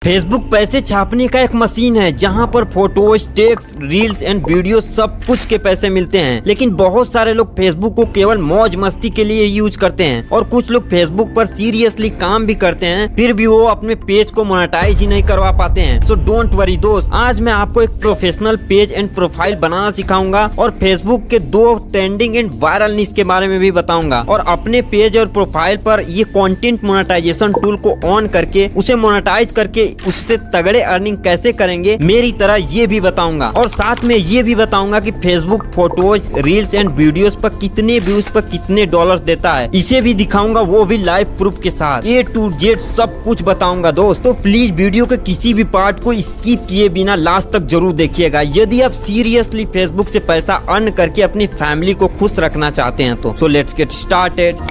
Facebook पैसे छापने का एक मशीन है जहां पर photos, text, reels and video सब कुछ के पैसे मिलते हैं। लेकिन बहुत सारे लोग फेसबुक को केवल मौज मस्ती के लिए यूज करते हैं और कुछ लोग फेसबुक पर सीरियसली काम भी करते हैं, फिर भी वो अपने पेज को मोनेटाइज ही नहीं करवा पाते हैं। सो डोंट वरी दोस्त, आज मैं आपको एक प्रोफेशनल पेज एंड प्रोफाइल बनाना सिखाऊंगा और फेसबुक के 2 ट्रेंडिंग एंड वायरल न्यूज़ के बारे में भी बताऊंगा और अपने पेज और प्रोफाइल पर ये कंटेंट मोनेटाइजेशन टूल को ऑन करके उसे मोनेटाइज करके उससे तगड़े अर्निंग कैसे करेंगे मेरी तरह ये भी बताऊंगा। और साथ में ये भी बताऊंगा कि Facebook photos, reels and videos पर कितने व्यूज पर कितने डॉलर्स देता है, इसे भी दिखाऊंगा, वो भी लाइव प्रूफ के साथ। A to Z सब कुछ बताऊंगा दोस्त, तो प्लीज वीडियो के किसी भी पार्ट को स्किप किए बिना लास्ट तक जरूर देखिएगा यदि आप सीरियसली फेसबुक से पैसा अर्न करके अपनी फैमिली को खुश रखना चाहते हैं तो। So let's get started.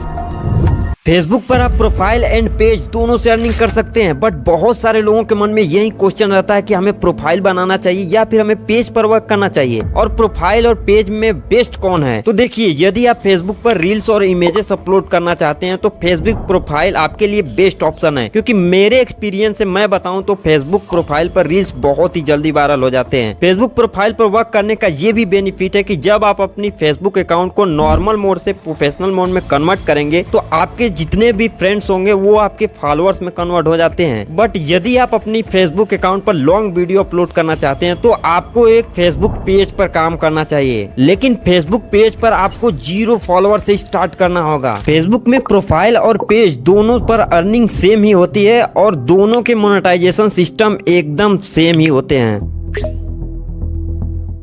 Facebook पर आप प्रोफाइल एंड पेज दोनों से अर्निंग कर सकते हैं, बट बहुत सारे लोगों के मन में यही क्वेश्चन रहता है कि हमें प्रोफाइल बनाना चाहिए या फिर हमें पेज पर वर्क करना चाहिए और प्रोफाइल और पेज में बेस्ट कौन है। तो देखिए, यदि आप फेसबुक पर रील्स और इमेजेस अपलोड करना चाहते हैं तो फेसबुक प्रोफाइल आपके लिए बेस्ट ऑप्शन है, क्योंकि मेरे एक्सपीरियंस से मैं बताऊं तो फेसबुक प्रोफाइल पर रील्स बहुत ही जल्दी वायरल हो जाते हैं। फेसबुक प्रोफाइल पर वर्क करने का ये भी बेनिफिट है कि जब आप अपनी फेसबुक अकाउंट को नॉर्मल मोड से प्रोफेशनल मोड में कन्वर्ट करेंगे तो आपके जितने भी फ्रेंड्स होंगे वो आपके फॉलोअर्स में कन्वर्ट हो जाते हैं। बट यदि आप अपनी फेसबुक अकाउंट पर लॉन्ग वीडियो अपलोड करना चाहते हैं तो आपको एक फेसबुक पेज पर काम करना चाहिए, लेकिन फेसबुक पेज पर आपको 0 फॉलोअर से स्टार्ट करना होगा। फेसबुक में प्रोफाइल और पेज दोनों पर अर्निंग सेम ही होती है और दोनों के मोनेटाइजेशन सिस्टम एकदम सेम ही होते हैं।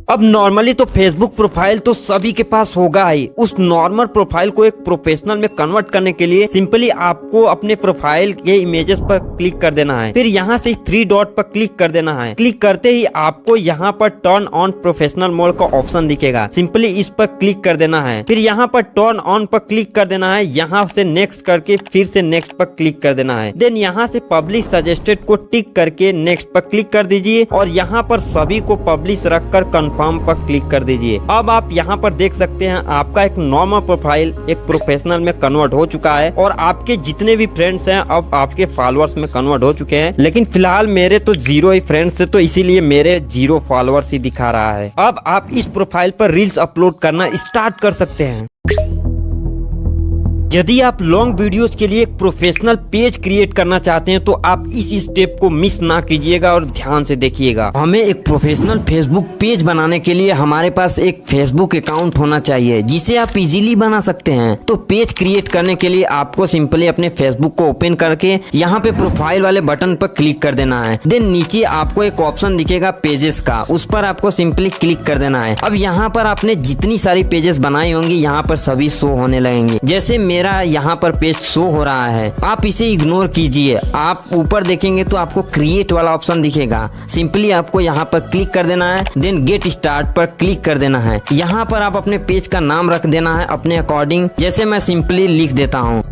अब नॉर्मली तो फेसबुक प्रोफाइल तो सभी के पास होगा ही। उस नॉर्मल प्रोफाइल को एक प्रोफेशनल में कन्वर्ट करने के लिए सिंपली आपको अपने प्रोफाइल के इमेजेस पर क्लिक कर देना है, फिर यहाँ से 3 डॉट पर क्लिक कर देना है। क्लिक करते ही आपको यहाँ पर टर्न ऑन प्रोफेशनल मोड का ऑप्शन दिखेगा, सिंपली इस पर क्लिक कर देना है। फिर यहाँ पर टर्न ऑन पर क्लिक कर देना है, यहाँ से नेक्स्ट करके फिर से नेक्स्ट पर क्लिक कर देना है। देन यहाँ से पब्लिश सजेस्टेड को टिक करके नेक्स्ट पर क्लिक कर दीजिए और यहाँ पर सभी को पब्लिश रखकर फॉर्म पर क्लिक कर दीजिए। अब आप यहाँ पर देख सकते हैं आपका एक नॉर्मल प्रोफाइल एक प्रोफेशनल में कन्वर्ट हो चुका है और आपके जितने भी फ्रेंड्स हैं अब आपके फॉलोअर्स में कन्वर्ट हो चुके हैं। लेकिन फिलहाल मेरे तो 0 ही फ्रेंड्स थे तो इसीलिए मेरे 0 फॉलोअर्स ही दिखा रहा है। अब आप इस प्रोफाइल पर रील्स अपलोड करना स्टार्ट कर सकते हैं। यदि आप लॉन्ग वीडियोस के लिए एक प्रोफेशनल पेज क्रिएट करना चाहते हैं तो आप इस स्टेप को मिस ना कीजिएगा और ध्यान से देखिएगा। हमें एक प्रोफेशनल फेसबुक पेज बनाने के लिए हमारे पास एक फेसबुक अकाउंट होना चाहिए जिसे आप इजीली बना सकते हैं। तो पेज क्रिएट करने के लिए आपको सिंपली अपने फेसबुक को ओपन करके यहाँ पे प्रोफाइल वाले बटन पर क्लिक कर देना है। देन नीचे आपको एक ऑप्शन दिखेगा पेजेस का, उस पर आपको सिंपली क्लिक कर देना है। अब यहाँ पर आपने जितनी सारी पेजेस बनाई होंगी यहाँ पर सभी शो होने लगेंगे। जैसे मेरा यहाँ पर पेज शो हो रहा है, आप इसे इग्नोर कीजिए। आप ऊपर देखेंगे तो आपको क्रिएट वाला ऑप्शन दिखेगा, सिंपली आपको यहाँ पर क्लिक कर देना है। देन गेट स्टार्ट पर क्लिक कर देना है। यहाँ पर आप अपने पेज का नाम रख देना है अपने अकॉर्डिंग, जैसे मैं सिंपली लिख देता हूँ।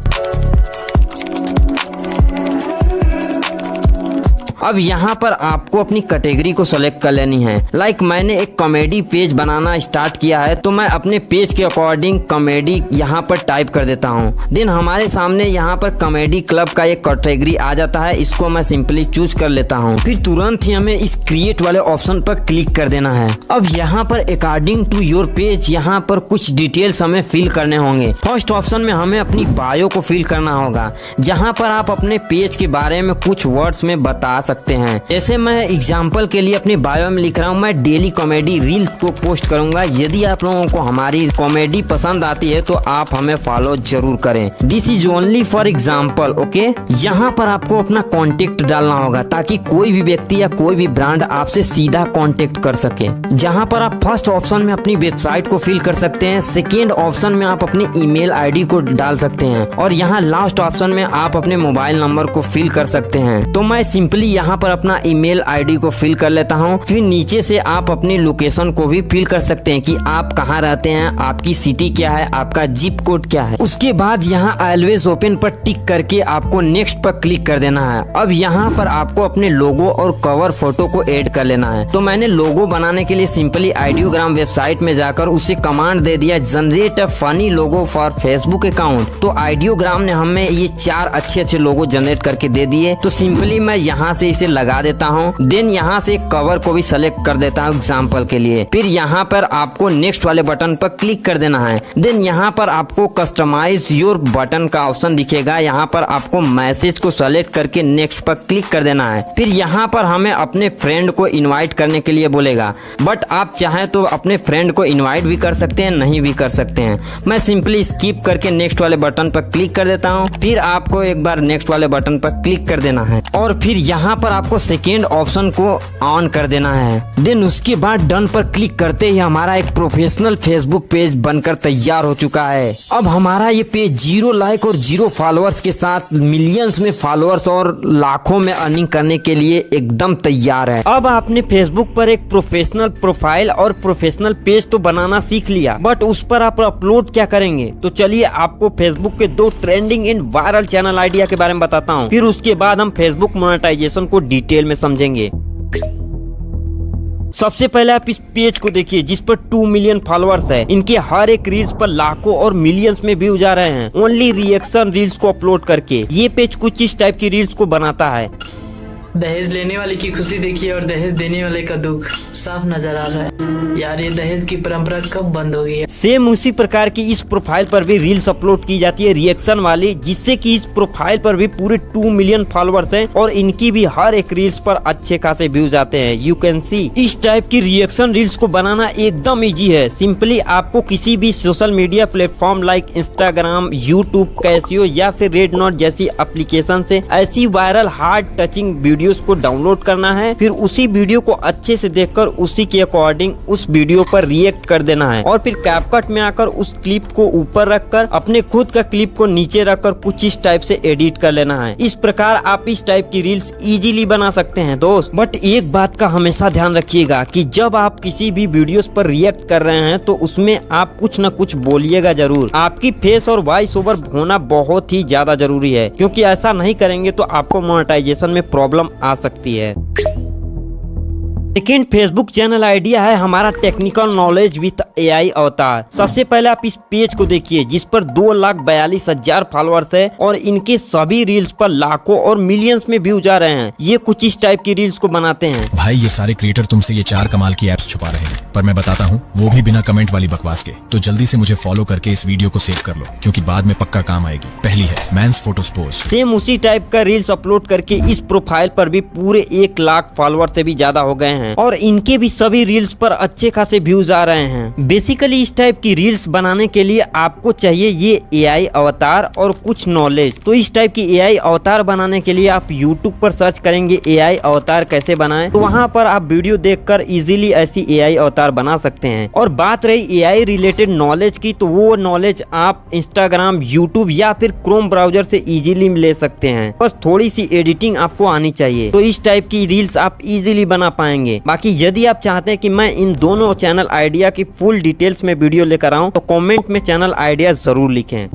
अब यहाँ पर आपको अपनी कैटेगरी को सेलेक्ट कर लेनी है। लाइक मैंने एक कॉमेडी पेज बनाना स्टार्ट किया है तो मैं अपने पेज के अकॉर्डिंग कॉमेडी यहाँ पर टाइप कर देता हूँ। देन हमारे सामने यहाँ पर कॉमेडी क्लब का एक कैटेगरी आ जाता है, इसको मैं सिंपली चूज कर लेता हूँ। फिर तुरंत ही हमें इस क्रिएट वाले ऑप्शन पर क्लिक कर देना है। अब यहाँ पर अकॉर्डिंग टू योर पेज यहाँ पर कुछ डिटेल्स हमें फिल करने होंगे। फर्स्ट ऑप्शन में हमें अपनी बायो को फिल करना होगा, जहाँ पर आप अपने पेज के बारे में कुछ वर्ड्स में बता सकते हैं। जैसे मैं एग्जांपल के लिए अपनी बायो में लिख रहा हूँ, मैं डेली कॉमेडी रील को पोस्ट करूंगा। यदि आप लोगों को हमारी कॉमेडी पसंद आती है तो आप हमें फॉलो जरूर करें। This is only for example, okay. यहाँ पर आपको अपना कॉन्टेक्ट डालना होगा ताकि कोई भी व्यक्ति या कोई भी ब्रांड आपसे सीधा कॉन्टेक्ट कर सके। जहाँ पर आप फर्स्ट ऑप्शन में अपनी वेबसाइट को फिल कर सकते हैं, सेकेंड ऑप्शन में आप अपनी ईमेल आईडी को डाल सकते हैं और यहाँ लास्ट ऑप्शन में आप अपने मोबाइल नंबर को फिल कर सकते हैं। तो मैं सिंपली यहाँ पर अपना ईमेल आईडी को फिल कर लेता हूँ। फिर नीचे से आप अपनी लोकेशन को भी फिल कर सकते हैं कि आप कहाँ रहते हैं, आपकी सिटी क्या है, आपका जिप कोड क्या है। उसके बाद यहाँ ऑलवेज ओपन पर टिक करके आपको नेक्स्ट पर क्लिक कर देना है। अब यहाँ पर आपको अपने लोगो और कवर फोटो को ऐड कर लेना है। तो मैंने लोगो बनाने के लिए सिंपली आइडियोग्राम वेबसाइट में जाकर उसे कमांड दे दिया, generate a funny logo for Facebook account. तो आइडियोग्राम ने हमें ये 4 अच्छे लोगो जनरेट करके दे दिए। तो सिंपली मैं यहाँ से इसे लगा देता हूँ। देन यहाँ से कवर को भी सेलेक्ट कर देता हूँ एग्जाम्पल के लिए। फिर यहाँ पर आपको नेक्स्ट वाले बटन पर क्लिक कर देना है। देन यहाँ पर आपको कस्टमाइज योर बटन का ऑप्शन दिखेगा। यहाँ पर आपको मैसेज को सेलेक्ट करके नेक्स्ट पर क्लिक कर देना है। फिर यहाँ पर हमें अपने फ्रेंड को इनवाइट करने के लिए बोलेगा, बट आप चाहें तो अपने फ्रेंड को इनवाइट भी कर सकते हैं, नहीं भी कर सकते हैं। मैं सिंपली स्किप करके नेक्स्ट वाले बटन पर क्लिक कर देता हूँ। फिर आपको एक बार नेक्स्ट वाले बटन पर क्लिक कर देना है और फिर यहाँ पर आपको सेकेंड ऑप्शन को ऑन कर देना है। देन उसके बाद डन पर क्लिक करते ही हमारा एक प्रोफेशनल फेसबुक पेज बनकर तैयार हो चुका है। अब हमारा ये पेज 0 लाइक और 0 फॉलोअर्स के साथ मिलियंस में फॉलोअर्स और लाखों में अर्निंग करने के लिए एकदम तैयार है। अब आपने फेसबुक पर एक प्रोफेशनल प्रोफाइल और प्रोफेशनल पेज तो बनाना सीख लिया, बट उस पर आप अपलोड क्या करेंगे? तो चलिए आपको फेसबुक के 2 trending and viral channel idea के बारे में बताता हूँ। फिर उसके बाद हम फेसबुक मोनेटाइजेशन को डिटेल में समझेंगे। सबसे पहले आप इस पेज को देखिए जिस पर 2 मिलियन फॉलोअर्स है। इनके हर एक रील्स पर लाखों और मिलियंस में व्यूज आ रहे हैं ओनली रिएक्शन रील्स को अपलोड करके। ये पेज कुछ इस टाइप की रील्स को बनाता है। दहेज लेने वाले की खुशी देखिए और दहेज देने वाले का दुख साफ नजर आ रहा है। यार ये दहेज की परंपरा कब बंद होगी? सेम उसी प्रकार की इस प्रोफाइल पर भी रील्स अपलोड की जाती है रिएक्शन वाली, जिससे कि इस प्रोफाइल पर भी पूरे 2 मिलियन फॉलोअर्स हैं और इनकी भी हर एक रील्स पर अच्छे खासे व्यूज आते हैं। यू कैन सी इस टाइप की रिएक्शन रील्स को बनाना एकदम इजी है। सिंपली आपको किसी भी social media platform like Instagram, YouTube, Casio या फिर रेड नोट जैसी एप्लीकेशन से ऐसी वायरल हार्ड टचिंग वीडियोस को डाउनलोड करना है। फिर उसी वीडियो को अच्छे से देखकर उसी के अकॉर्डिंग उस वीडियो पर रिएक्ट कर देना है और फिर कैपकट में आकर उस क्लिप को ऊपर रखकर अपने खुद का क्लिप को नीचे रखकर कुछ इस टाइप से एडिट कर लेना है। इस प्रकार आप इस टाइप की रील्स इजीली बना सकते हैं दोस्त। बट एक बात का हमेशा ध्यान रखिएगा कि जब आप किसी भी वीडियोस पर रिएक्ट कर रहे हैं तो उसमें आप कुछ न कुछ बोलिएगा जरूर। आपकी फेस और वॉइस ओवर होना बहुत ही ज्यादा जरूरी है, क्योंकि ऐसा नहीं करेंगे तो आपको मोनेटाइजेशन में प्रॉब्लम आ सकती है। सेकेंड फेसबुक चैनल आइडिया है हमारा टेक्निकल नॉलेज विथ एआई अवतार। सबसे पहले आप इस पेज को देखिए जिस पर 2,42,000 फॉलोअर्स है और इनके सभी रील्स पर लाखों और मिलियंस में व्यूज आ रहे हैं। ये कुछ इस टाइप की रील्स को बनाते हैं। भाई ये सारे क्रिएटर तुमसे ये 4 कमाल की एप्स छुपा रहे हैं, पर मैं बताता हूँ वो भी बिना कमेंट वाली बकवास के। तो जल्दी से मुझे फॉलो करके इस वीडियो को सेव कर लो, क्योंकि बाद में पक्का काम आएगी। पहली है मैंस फोटोज पोस्ट। सेम उसी टाइप का रील्स अपलोड करके इस प्रोफाइल पर भी पूरे 1 लाख फॉलोअर से भी ज्यादा हो गए हैं और इनके भी सभी रील्स पर अच्छे खासे व्यूज आ रहे हैं। बेसिकली इस टाइप की रील्स बनाने के लिए आपको चाहिए ये एआई अवतार और कुछ नॉलेज। तो इस टाइप की एआई अवतार बनाने के लिए आप यूट्यूब पर सर्च करेंगे एआई अवतार कैसे बनाएं, तो वहाँ पर आप वीडियो देखकर इजीली ऐसी एआई अवतार बना सकते हैं। और बात रही एआई रिलेटेड नॉलेज की, तो वो नॉलेज आप इंस्टाग्राम, यूट्यूब या फिर क्रोम ब्राउजर से इजीली ले सकते हैं। बस थोड़ी सी एडिटिंग आपको आनी चाहिए, तो इस टाइप की रील्स आप इजीली बना पाएंगे। बाकी यदि आप चाहते हैं कि मैं इन दोनों चैनल आइडिया की फुल डिटेल्स में वीडियो लेकर आऊं, तो कमेंट में चैनल आइडिया जरूर लिखें।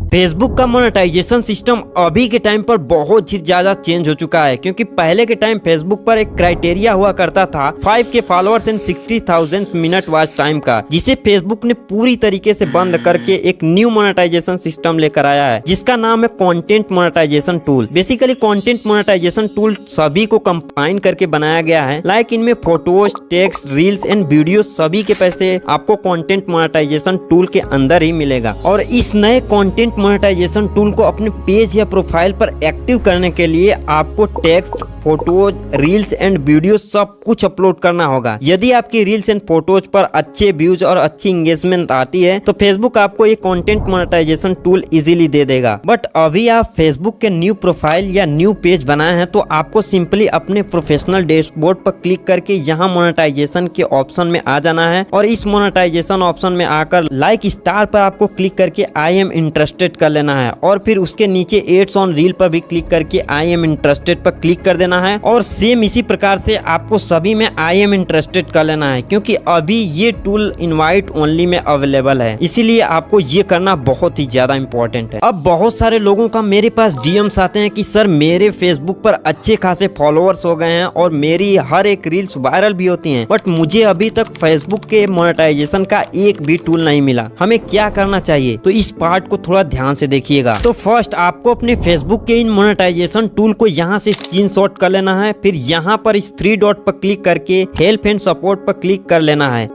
फेसबुक का मोनेटाइजेशन सिस्टम अभी के टाइम पर बहुत ही ज्यादा चेंज हो चुका है, क्योंकि पहले के टाइम फेसबुक पर एक क्राइटेरिया हुआ करता था 5K followers and 60,000 minute watch time का, जिसे फेसबुक ने पूरी तरीके से बंद करके एक न्यू मोनेटाइजेशन सिस्टम लेकर आया है जिसका नाम है content monetisation tool. Basically content monetisation tool सभी को कंबाइन करके बनाया गया है। लाइक इनमें photos, text, reels and video सभी के पैसे आपको कंटेंट मोनेटाइजेशन टूल के अंदर ही मिलेगा। और इस नए कंटेंट मोनेटाइजेशन टूल को अपने पेज या प्रोफाइल पर एक्टिव करने के लिए आपको text, photos, reels and video सब कुछ अपलोड करना होगा। यदि आपकी रील्स एंड फोटोज पर अच्छे व्यूज और अच्छी एंगेजमेंट आती है तो फेसबुक आपको ये कंटेंट मोनेटाइजेशन टूल इजीली दे देगा। बट अभी आप फेसबुक के न्यू प्रोफाइल या न्यू पेज बनाए हैं तो आपको सिंपली अपने प्रोफेशनल डैशबोर्ड पर क्लिक करके यहाँ मोनेटाइजेशन के ऑप्शन में आ जाना है और इस मोनेटाइजेशन ऑप्शन में आकर लाइक स्टार पर आपको क्लिक करके आई एम इंटरेस्टेड कर लेना है और फिर उसके नीचे एड्स ऑन रील पर भी क्लिक करके आई एम इंटरेस्टेड पर क्लिक कर देना लेना है और सेम इसी प्रकार से आपको सभी में आई एम इंटरेस्टेड कर लेना है, क्योंकि अभी ये टूल इनवाइट ओनली में अवेलेबल है, इसीलिए आपको ये करना बहुत ही ज्यादा इंपॉर्टेंट है। अब बहुत सारे लोगों का मेरे पास डीएम्स आते हैं कि सर मेरे फेसबुक पर अच्छे खासे फॉलोअर्स हो गए हैं और मेरी हर एक रील्स वायरल भी होती हैं, बट मुझे अभी तक फेसबुक के मोनेटाइजेशन का एक भी टूल नहीं मिला, हमें क्या करना चाहिए? तो इस पार्ट को थोड़ा ध्यान से देखिएगा। तो फर्स्ट आपको अपने फेसबुक के इन मोनेटाइजेशन टूल को यहाँ से स्क्रीनशॉट कर लेना है, फिर यहाँ पर इस 3 डॉट पर क्लिक करके हेल्प एंड सपोर्ट पर क्लिक कर लेना है।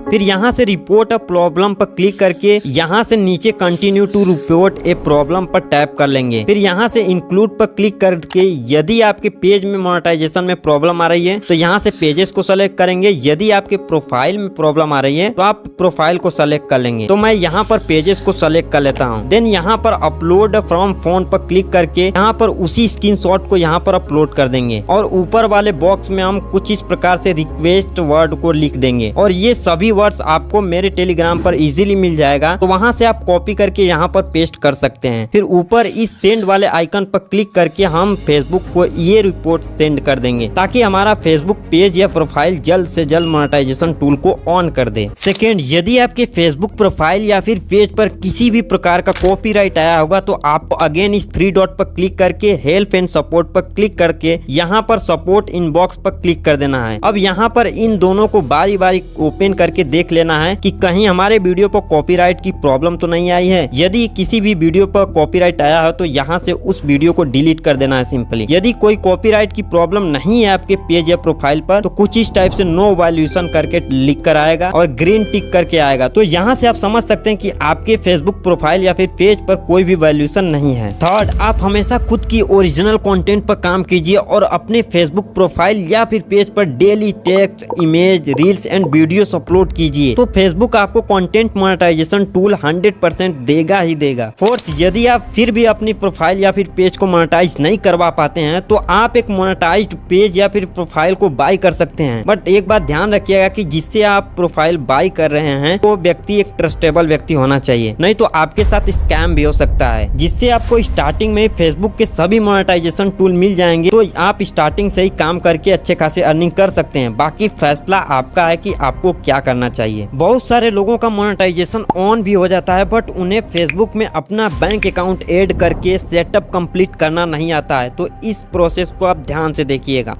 फिर यहाँ से रिपोर्ट अ प्रॉब्लम पर क्लिक करके यहाँ से नीचे continue to report a problem पर टैप कर लेंगे। फिर यहाँ से इंक्लूड पर क्लिक करके यदि आपके पेज में मोनेटाइजेशन में प्रॉब्लम आ रही है तो यहाँ से पेजेस को सेलेक्ट करेंगे। यदि आपके प्रोफाइल में प्रॉब्लम आ रही है तो आप प्रोफाइल को सेलेक्ट कर लेंगे। तो मैं यहाँ पर पेजेस को सेलेक्ट कर लेता हूँ। देन यहाँ पर अपलोड फ्रॉम फोन पर क्लिक करके यहाँ पर उसी स्क्रीनशॉट को यहाँ पर अपलोड कर देंगे और ऊपर वाले बॉक्स में हम कुछ इस प्रकार से रिक्वेस्ट वर्ड को लिख देंगे और ये सभी वर्ड्स आपको मेरे टेलीग्राम पर इजीली मिल जाएगा, तो वहां से आप कॉपी करके यहाँ पर पेस्ट कर सकते हैं। फिर ऊपर इस सेंड वाले आइकन पर क्लिक करके हम फेसबुक को ये रिपोर्ट सेंड कर देंगे ताकि हमारा फेसबुक पेज या प्रोफाइल जल्द से जल्द मोनेटाइजेशन टूल को ऑन कर दे। सेकेंड, यदि आपके फेसबुक प्रोफाइल या फिर पेज पर किसी भी प्रकार का कॉपीराइट आया होगा तो आपको अगेन इस 3 डॉट पर क्लिक करके हेल्प एंड सपोर्ट पर क्लिक करके यहाँ पर सपोर्ट इनबॉक्स पर क्लिक कर देना है। अब यहाँ पर इन दोनों को बारी बारी ओपन करके देख लेना है कि कहीं हमारे वीडियो पर कॉपीराइट की प्रॉब्लम तो नहीं आई है। यदि किसी भी वीडियो पर कॉपीराइट आया है तो यहाँ से उस वीडियो को डिलीट कर देना है सिंपली। यदि कोई कॉपीराइट की प्रॉब्लम नहीं है आपके पेज या प्रोफाइल पर तो कुछ इस टाइप से नो वायलेशन करके लिख कर आएगा और ग्रीन टिक करके आएगा। तो यहाँ से आप समझ सकते हैं कि आपके फेसबुक प्रोफाइल या फिर पेज पर कोई भी वायलेशन नहीं है। थर्ड, आप हमेशा खुद की ओरिजिनल कंटेंट पर काम कीजिए और अपने फेसबुक प्रोफाइल या फिर पेज पर daily text, image, reels and videos upload कीजिए तो फेसबुक आपको कंटेंट मोनेटाइजेशन टूल 100% देगा ही देगा। फोर्थ, यदि आप फिर भी अपनी प्रोफाइल या फिर पेज को मोनेटाइज नहीं करवा पाते हैं तो आप एक मोनेटाइज्ड पेज या फिर प्रोफाइल को बाय कर सकते हैं, बट एक बात ध्यान रखिएगा कि जिससे आप प्रोफाइल बाय कर रहे हैं वो व्यक्ति एक ट्रस्टेबल व्यक्ति होना चाहिए, नहीं तो आपके साथ स्कैम भी हो सकता है। जिससे आपको स्टार्टिंग में फेसबुक के सभी मोनेटाइजेशन टूल मिल जाएंगे तो आप स्टार्टिंग से ही काम करके अच्छे खासे अर्निंग कर सकते हैं। बाकी फैसला आपका है कि आपको क्या करना चाहिए। बहुत सारे लोगों का मोनेटाइजेशन ऑन भी हो जाता है बट उन्हें फेसबुक में अपना बैंक अकाउंट ऐड करके सेटअप कंप्लीट करना नहीं आता है, तो इस प्रोसेस को आप ध्यान से देखिएगा।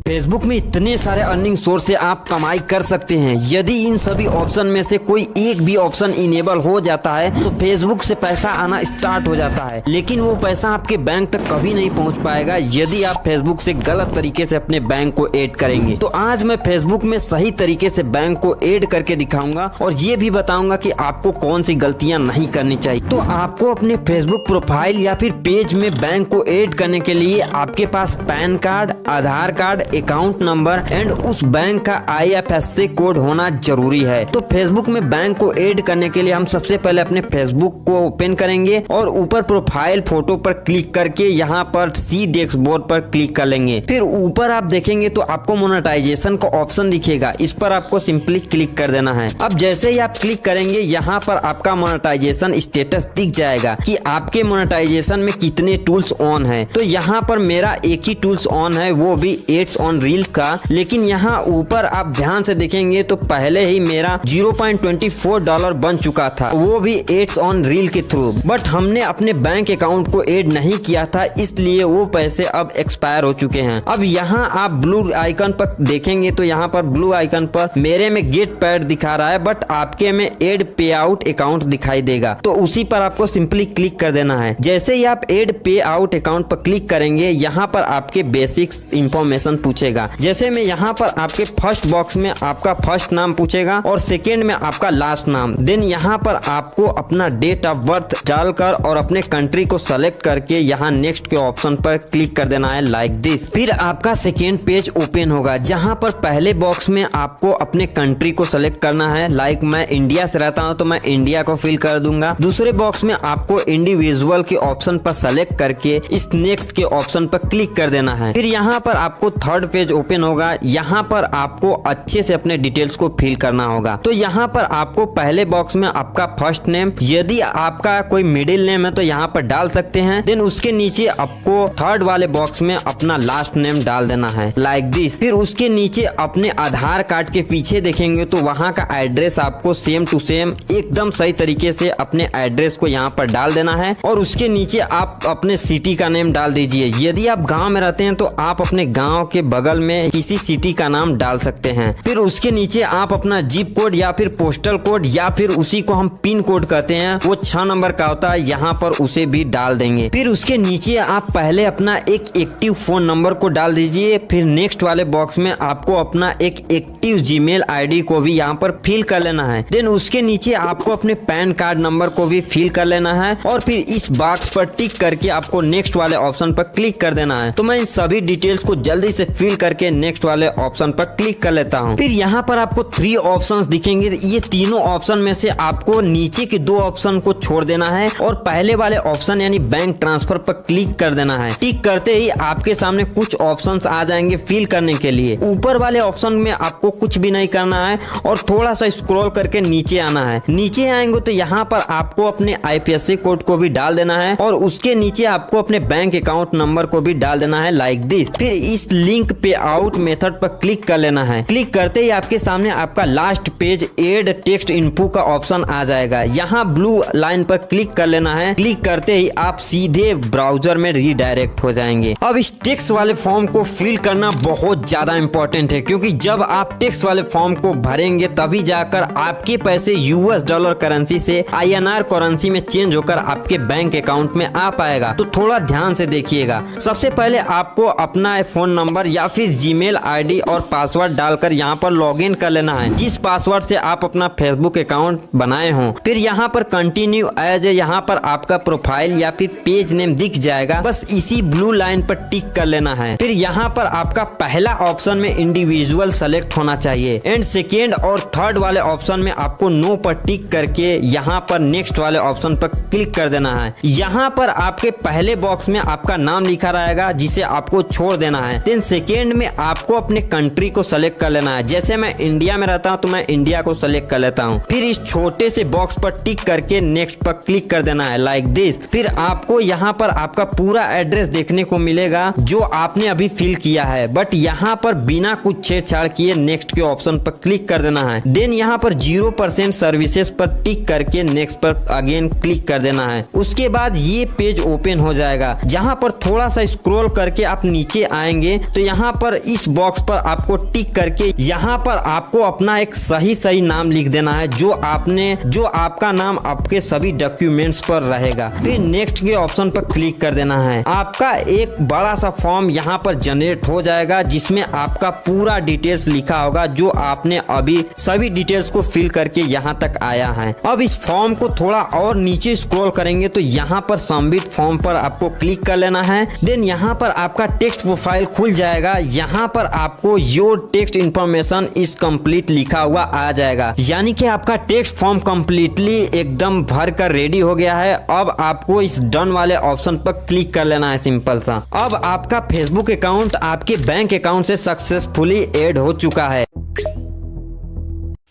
फेसबुक में इतने सारे अर्निंग सोर्स से आप कमाई कर सकते हैं। यदि इन सभी ऑप्शन में से कोई एक भी ऑप्शन इनेबल हो जाता है तो फेसबुक से पैसा आना स्टार्ट हो जाता है, लेकिन वो पैसा आपके बैंक तक कभी नहीं पहुंच पाएगा यदि आप फेसबुक से गलत तरीके से अपने बैंक को ऐड करेंगे। तो आज मैं फेसबुक में सही तरीके से बैंक को ऐड करके दिखाऊंगा और ये भी बताऊंगा कि आपको कौन सी गलतियां नहीं करनी चाहिए। तो आपको अपने फेसबुक प्रोफाइल या फिर पेज में बैंक को ऐड करने के लिए आपके पास PAN card, Aadhaar card, account number and उस बैंक का IFSC कोड होना जरूरी है। तो फेसबुक में बैंक को ऐड करने के लिए हम सबसे पहले अपने फेसबुक को ओपन करेंगे और ऊपर प्रोफाइल फोटो पर क्लिक करके यहाँ पर सी डैशबोर्ड पर क्लिक कर लेंगे। फिर ऊपर आप देखेंगे तो आपको मोनेटाइजेशन का ऑप्शन दिखेगा, इस पर आपको सिंपली क्लिक कर देना है। अब जैसे ही आप क्लिक करेंगे यहाँ पर आपका मोनेटाइजेशन स्टेटस दिख जाएगा कि आपके मोनेटाइजेशन में कितने टूल्स ऑन है। तो यहाँ पर मेरा एक ही टूल्स ऑन है, वो भी एड्स ऑन रील का, लेकिन यहाँ ऊपर आप ध्यान से देखेंगे तो पहले ही मेरा $0.24 बन चुका था, वो भी एड्स ऑन रील के थ्रू। बट हमने अपने बैंक अकाउंट को ऐड नहीं किया था इसलिए वो पैसे अब एक्सपायर हो चुके हैं। अब यहाँ आप ब्लू आइकन पर देखेंगे तो यहाँ पर ब्लू आइकन पर मेरे में गेट पेड दिखा रहा है बट आपके में एड पे आउट अकाउंट दिखाई देगा, तो उसी पर आपको सिंपली क्लिक कर देना है। जैसे ही आप एड पे आउट अकाउंट पर क्लिक करेंगे यहाँ पर आपके बेसिक्स इंफॉर्मेशन पूछेगा। जैसे में यहाँ पर आपके फर्स्ट बॉक्स में आपका फर्स्ट नाम पूछेगा और सेकेंड में आपका लास्ट नाम। देन यहाँ पर आपको अपना डेट ऑफ बर्थ डालकर और अपने कंट्री को सेलेक्ट करके यहाँ नेक्स्ट के ऑप्शन पर क्लिक कर देना है लाइक दिस। फिर आपका सेकेंड पेज ओपन होगा जहाँ पर पहले बॉक्स में आपको अपने कंट्री को सेलेक्ट करना है। लाइक मैं इंडिया से रहता हूँ तो मैं इंडिया को फिल कर दूंगा। दूसरे बॉक्स में आपको इंडिविजुअल के ऑप्शन पर सेलेक्ट करके इस नेक्स्ट के ऑप्शन पर क्लिक कर देना है। फिर यहाँ पर आपको थर्ड थर्ड पेज ओपन होगा। यहाँ पर आपको अच्छे से अपने डिटेल्स को फिल करना होगा। तो यहाँ पर आपको पहले बॉक्स में आपका फर्स्ट नेम, यदि आपका कोई मिडिल नेम है तो यहाँ पर डाल सकते हैं। देन उसके नीचे आपको थर्ड वाले बॉक्स में अपना लास्ट नेम डाल देना है लाइक दिस। फिर उसके नीचे अपने आधार कार्ड के पीछे देखेंगे तो वहाँ का एड्रेस आपको सेम टू सेम एकदम सही तरीके से अपने एड्रेस को यहाँ पर डाल देना है। और उसके नीचे आप अपने सिटी का नेम डाल दीजिए। यदि आप गांव में रहते हैं तो आप अपने गांव के बगल में किसी सिटी का नाम डाल सकते हैं। फिर उसके नीचे आप अपना जिप कोड या फिर पोस्टल कोड या फिर उसी को हम पिन कोड कहते हैं, वो 6 नंबर का होता है, यहाँ पर उसे भी डाल देंगे। फिर उसके नीचे आप पहले अपना एक एक्टिव फोन नंबर को डाल दीजिए। फिर नेक्स्ट वाले बॉक्स में आपको अपना एक एक्टिव जीमेल आईडी को भी यहाँ पर फिल कर लेना है। देन उसके नीचे आपको अपने पैन कार्ड नंबर को भी फिल कर लेना है। और फिर इस बॉक्स पर टिक करके आपको नेक्स्ट वाले ऑप्शन पर क्लिक कर देना है। तो मैं इन सभी डिटेल्स को जल्दी से फिल करके नेक्स्ट वाले ऑप्शन पर क्लिक कर लेता हूँ। फिर यहाँ पर आपको 3 ऑप्शंस दिखेंगे। ये तीनों ऑप्शन में से आपको नीचे के 2 ऑप्शन को छोड़ देना है और पहले वाले ऑप्शन यानी बैंक ट्रांसफर पर क्लिक कर देना है। टिक करते ही आपके सामने कुछ ऑप्शंस आ जाएंगे फिल करने के लिए। ऊपर वाले ऑप्शन में आपको कुछ भी नहीं करना है और थोड़ा सा स्क्रॉल करके नीचे आना है। नीचे आएंगे तो यहाँ पर आपको अपने IPSC कोड को भी डाल देना है और उसके नीचे आपको अपने बैंक अकाउंट नंबर को भी डाल देना है लाइक दिस। फिर इस लिंक पे आउट मेथड पर क्लिक कर लेना है। क्लिक करते ही आपके सामने आपका last page add text input का ऑप्शन आ जाएगा। यहाँ ब्लू लाइन पर क्लिक कर लेना है। क्लिक करते ही आप सीधे ब्राउजर में रीडायरेक्ट हो जाएंगे। अब इस टेक्स्ट वाले फॉर्म को फिल करना बहुत ज्यादा इंपॉर्टेंट है, क्योंकि जब आप टेक्स्ट वाले फॉर्म को भरेंगे तभी जाकर आपके पैसे US डॉलर करेंसी से INR करेंसी में चेंज होकर आपके बैंक अकाउंट में आ पाएगा। तो थोड़ा ध्यान से देखिएगा। सबसे पहले आपको अपना फोन नंबर या फिर जीमेल आईडी और पासवर्ड डालकर यहाँ पर लॉगिन कर लेना है, जिस पासवर्ड से आप अपना फेसबुक अकाउंट बनाए हों। फिर यहाँ पर कंटिन्यू एज, यहाँ पर आपका प्रोफाइल या फिर पेज नेम दिख जाएगा। बस इसी ब्लू लाइन पर टिक कर लेना है। फिर यहाँ पर आपका पहला ऑप्शन में इंडिविजुअल सेलेक्ट होना चाहिए एंड सेकेंड और थर्ड वाले ऑप्शन में आपको नो पर टिक करके यहाँ पर नेक्स्ट वाले ऑप्शन पर क्लिक कर देना है। यहाँ पर आपके पहले बॉक्स में आपका नाम लिखा रहेगा जिसे आपको छोड़ देना है। देन सेकेंड में आपको अपने कंट्री को सेलेक्ट कर लेना है। जैसे मैं इंडिया में रहता हूँ तो मैं इंडिया को सेलेक्ट कर लेता हूँ। फिर इस छोटे से बॉक्स पर टिक करके नेक्स्ट पर क्लिक कर देना है लाइक दिस। फिर आपको यहाँ पर आपका पूरा एड्रेस देखने को मिलेगा जो आपने अभी फिल किया है, बट यहाँ पर बिना कुछ छेड़छाड़ किए नेक्स्ट के ऑप्शन पर क्लिक कर देना है। देन यहाँ पर 0% सर्विसेज पर टिक करके नेक्स्ट पर अगेन क्लिक कर देना है। उसके बाद ये पेज ओपन हो जाएगा, जहाँ पर थोड़ा सा स्क्रॉल करके आप नीचे आएंगे तो यहाँ पर इस बॉक्स पर आपको टिक करके यहाँ पर आपको अपना एक सही नाम लिख देना है, जो आपका नाम आपके सभी डॉक्यूमेंट्स पर रहेगा। फिर नेक्स्ट के ऑप्शन पर क्लिक कर देना है। आपका एक बड़ा सा फॉर्म यहाँ पर जनरेट हो जाएगा जिसमें आपका पूरा डिटेल्स लिखा होगा जो आपने अभी सभी डिटेल्स को फिल करके यहाँ तक आया है। अब इस फॉर्म को थोड़ा और नीचे स्क्रॉल करेंगे तो यहाँ पर सबमिट फॉर्म पर आपको क्लिक कर लेना है। देन यहाँ पर आपका टेक्स्ट प्रोफाइल खुल जाएगा। यहाँ पर आपको your text information is complete लिखा हुआ आ जाएगा, यानी कि आपका टेक्स्ट फॉर्म कंप्लीटली एकदम भर कर रेडी हो गया है। अब आपको इस डन वाले ऑप्शन पर क्लिक कर लेना है, सिंपल सा। अब आपका फेसबुक अकाउंट आपके बैंक अकाउंट से सक्सेसफुली ऐड हो चुका है।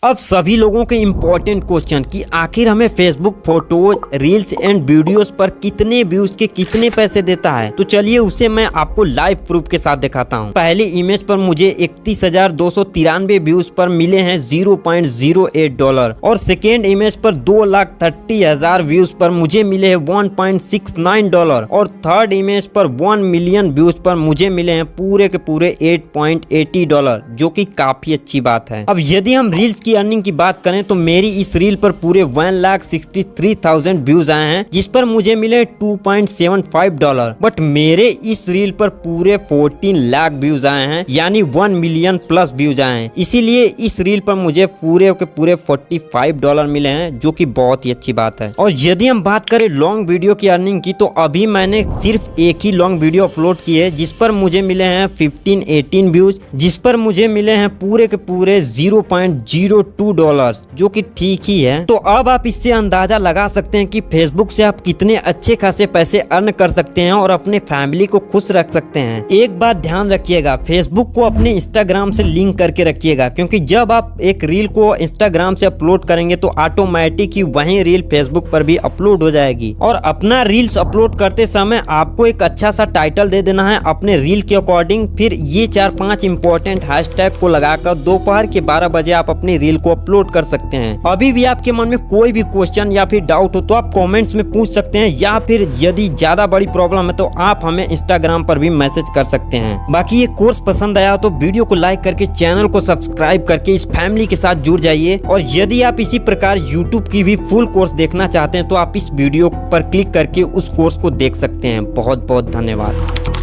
अब सभी लोगों के इम्पोर्टेंट क्वेश्चन कि आखिर हमें Facebook photos, reels and videos पर कितने व्यूज के कितने पैसे देता है, तो चलिए उसे मैं आपको लाइव प्रूफ के साथ दिखाता हूँ। पहली इमेज पर मुझे 31,293 व्यूज पर मिले हैं $0.08 और सेकेंड इमेज पर 2,30,000 व्यूज पर मुझे मिले हैं $1.69 और थर्ड इमेज पर 1 मिलियन व्यूज पर मुझे मिले हैं पूरे के पूरे $8.80, जो कि काफी अच्छी बात है। अब यदि हम रील्स की अर्निंग की बात करें तो मेरी इस रील पर पूरे 1,63,000 व्यूज आए हैं, जिस पर मुझे मिले $2.75, बट मेरे इस रील पर पूरे 14 लाख व्यूज आए हैं, यानी 1 मिलियन प्लस व्यूज आए हैं। इसीलिए इस रील पर मुझे पूरे के पूरे $45 मिले हैं, जो कि बहुत ही अच्छी बात है। और यदि हम बात करें लॉन्ग वीडियो की अर्निंग की, तो अभी मैंने सिर्फ एक ही लॉन्ग वीडियो अपलोड की है जिस पर मुझे मिले हैं 15-18 व्यूज, जिस पर मुझे मिले हैं पूरे के पूरे $0.02 $2, जो कि ठीक ही है। तो अब आप इससे अंदाजा लगा सकते हैं कि फेसबुक से आप कितने अच्छे खासे पैसे अर्न कर सकते हैं और अपने फैमिली को खुश रख सकते हैं। एक बात ध्यान रखिएगा, फेसबुक को अपने इंस्टाग्राम से लिंक करके रखिएगा, क्योंकि जब आप एक रील को इंस्टाग्राम से अपलोड करेंगे तो ऑटोमेटिक ही वही रील फेसबुक पर भी अपलोड हो जाएगी। और अपना रील्स अपलोड करते समय आपको एक अच्छा सा टाइटल दे देना है अपने रील के अकॉर्डिंग। फिर ये 4-5 इंपॉर्टेंट हैशटैग को लगाकर दोपहर के 12 बजे आप अपनी रील को अपलोड कर सकते हैं। अभी भी आपके मन में कोई भी क्वेश्चन या फिर डाउट हो तो आप कमेंट्स में पूछ सकते हैं, या फिर यदि ज्यादा बड़ी प्रॉब्लम है तो आप हमें इंस्टाग्राम पर भी मैसेज कर सकते हैं। बाकी ये कोर्स पसंद आया तो वीडियो को लाइक करके चैनल को सब्सक्राइब करके इस फैमिली के साथ जुड़ जाइए। और यदि आप इसी प्रकार यूट्यूब की भी फुल कोर्स देखना चाहते हैं तो आप इस वीडियो पर क्लिक करके उस कोर्स को देख सकते हैं। बहुत बहुत धन्यवाद।